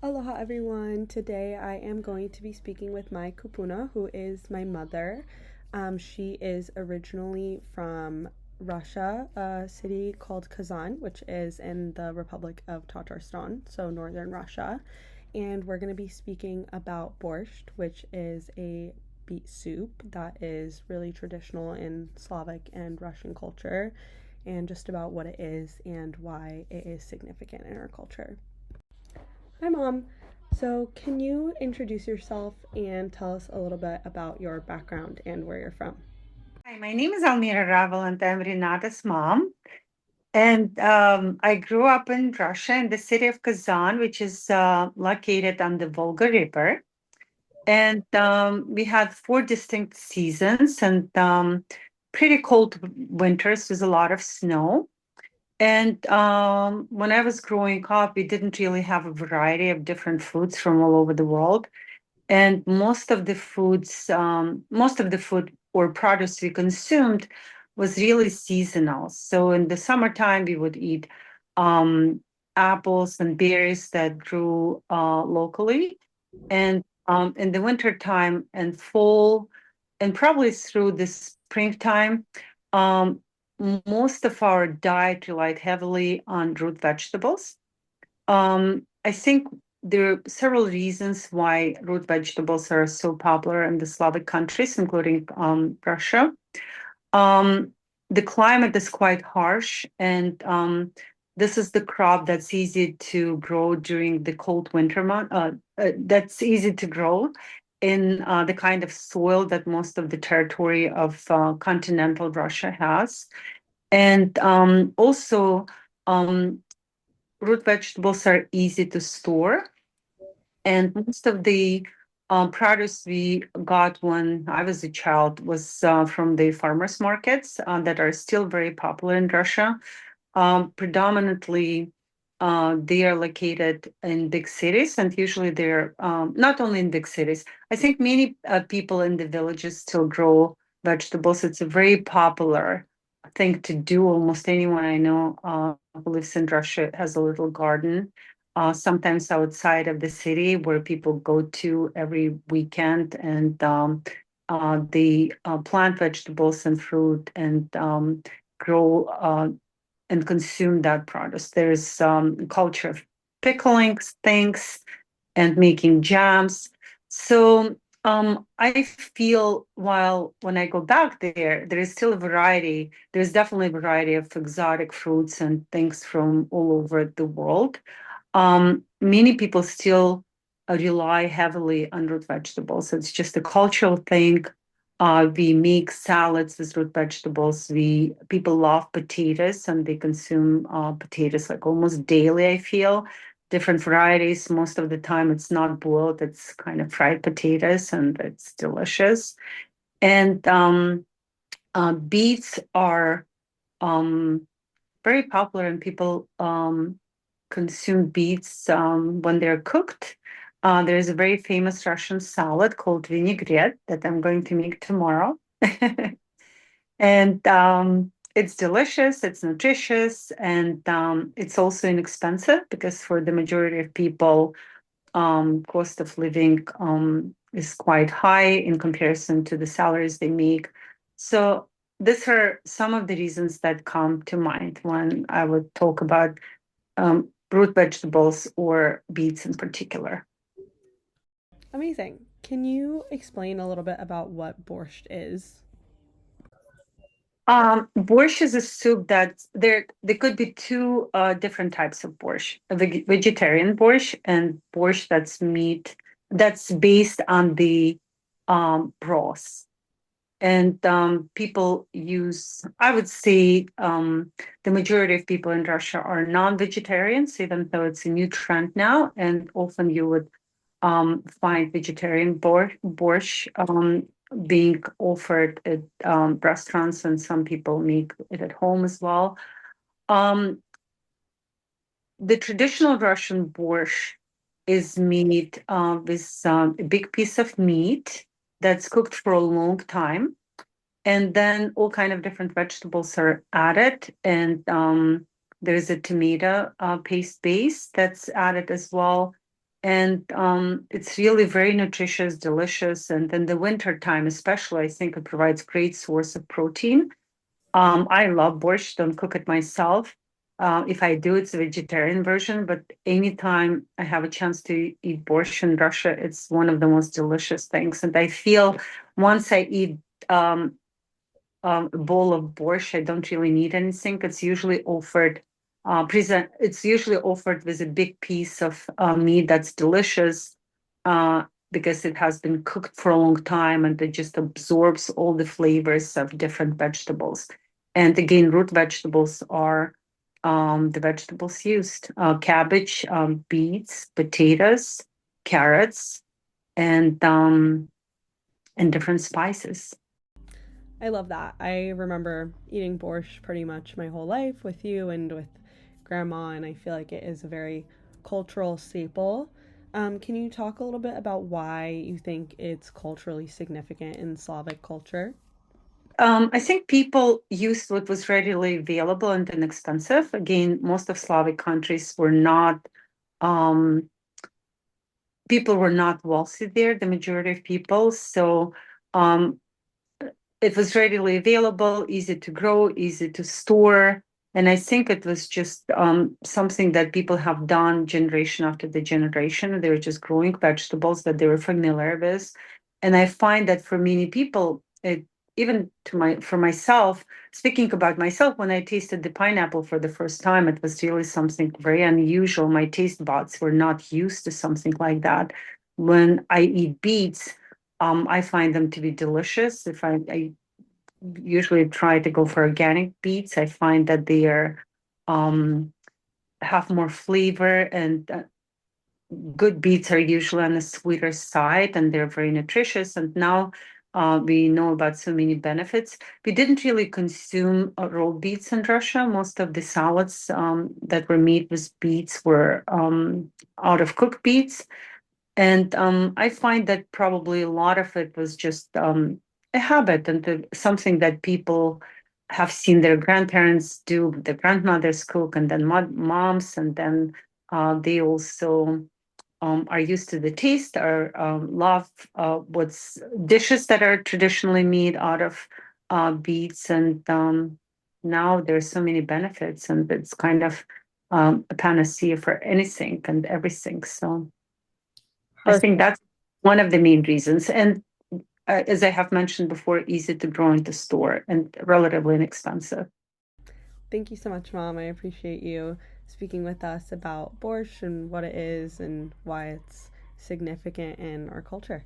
Aloha everyone. Today I am going to be speaking with my Kupuna, who is my mother. She is originally from Russia, a city called Kazan, which is in the Republic of Tatarstan, so northern Russia. And we're going to be speaking about borscht, which is a beet soup that is really traditional in Slavic and Russian culture, and just about what it is and why it is significant in our culture. Hi, Mom. So, can you introduce yourself and tell us a little bit about your background and where you're from? Hi, my name is Almira Ravel, and I'm Renata's mom. And I grew up in Russia in the city of Kazan, which is located on the Volga River. And we had four distinct seasons and pretty cold winters with a lot of snow. And when I was growing up, we didn't really have a variety of different foods from all over the world. And most of the food or produce we consumed was really seasonal. So in the summertime, we would eat um, apples and berries that grew locally. And in the wintertime and fall, and probably through the springtime, um, most of our diet relied heavily on root vegetables. I think there are several reasons why root vegetables are so popular in the Slavic countries, including Russia. Um, the climate is quite harsh, and this is the crop that's easy to grow during the cold winter month. That's easy to grow in the kind of soil that most of the territory of continental Russia has. And also, um, root vegetables are easy to store, and most of the produce we got when I was a child was from the farmers markets that are still very popular in Russia. Predominantly, they are located in big cities, and usually they're not only in big cities. I think many people in the villages still grow vegetables. It's a very popular thing to do. Almost anyone I know who lives in Russia has a little garden, sometimes outside of the city where people go to every weekend, and they plant vegetables and fruit and grow and consume that produce. There's a culture of pickling things and making jams. So I feel while when I go back there, there is still a variety. There's definitely a variety of exotic fruits and things from all over the world. Many people still rely heavily on root vegetables. It's just a cultural thing. We make salads with root vegetables. We people love potatoes and they consume potatoes like almost daily. I feel different varieties. Most of the time, it's not boiled; it's kind of fried potatoes, and it's delicious. And beets are um, very popular, and people consume beets when they're cooked. There's a very famous Russian salad called vinaigrette that I'm going to make tomorrow. And it's delicious, it's nutritious, and it's also inexpensive because for the majority of people, cost of living is quite high in comparison to the salaries they make. So these are some of the reasons that come to mind when I would talk about root vegetables or beets in particular. Amazing. Can you explain a little bit about what borscht is? Borscht is a soup that there could be two different types of borscht: a vegetarian borscht and borscht that's meat that's based on the broth. And people use, I would say, the majority of people in Russia are non-vegetarians, even though it's a new trend now. And often you would find vegetarian borscht being offered at restaurants, and some people make it at home as well. Um, the traditional Russian borscht is made with a big piece of meat that's cooked for a long time, and then all kind of different vegetables are added, and there's a tomato paste base that's added as well, And it's really very nutritious, delicious. And in the winter time, especially, I think it provides great source of protein. I love borscht, don't cook it myself. If I do, it's a vegetarian version, but anytime I have a chance to eat borscht in Russia, it's one of the most delicious things. And I feel once I eat um, a bowl of borscht, I don't really need anything. It's usually offered it's usually offered with a big piece of meat that's delicious uh, because it has been cooked for a long time and it just absorbs all the flavors of different vegetables. And again, root vegetables are the vegetables used: cabbage, beets, potatoes, carrots, and um, and different spices. I love that. I remember eating borscht pretty much my whole life with you and with grandma, and I feel like it is a very cultural staple. Can you talk a little bit about why you think it's culturally significant in Slavic culture? I think people used what was readily available and inexpensive. Again, most of Slavic countries were not, um, people were not wealthy there, the majority of people. So um, it was readily available, easy to grow, easy to store. And I think it was just something that people have done generation after the generation. They were just growing vegetables that they were familiar with. And I find that for many people, even for myself, speaking about myself, when I tasted the pineapple for the first time, it was really something very unusual. My taste buds were not used to something like that. When I eat beets, I find them to be delicious. If I usually try to go for organic beets, I find that they are um, have more flavor, and good beets are usually on the sweeter side, and they're very nutritious. And now we know about so many benefits. We didn't really consume raw beets in Russia. Most of the salads that were made with beets were out of cooked beets. And I find that probably a lot of it was just a habit and something that people have seen their grandparents do, their grandmothers cook, and then moms, and then they also are used to the taste or love what's dishes that are traditionally made out of beets. And now there's so many benefits, and it's kind of a panacea for anything and everything. So I think Perfect. that's one of the main reasons. And as I have mentioned before, easy to grow into store and relatively inexpensive. Thank you so much, Mom. I appreciate you speaking with us about borscht and what it is and why it's significant in our culture.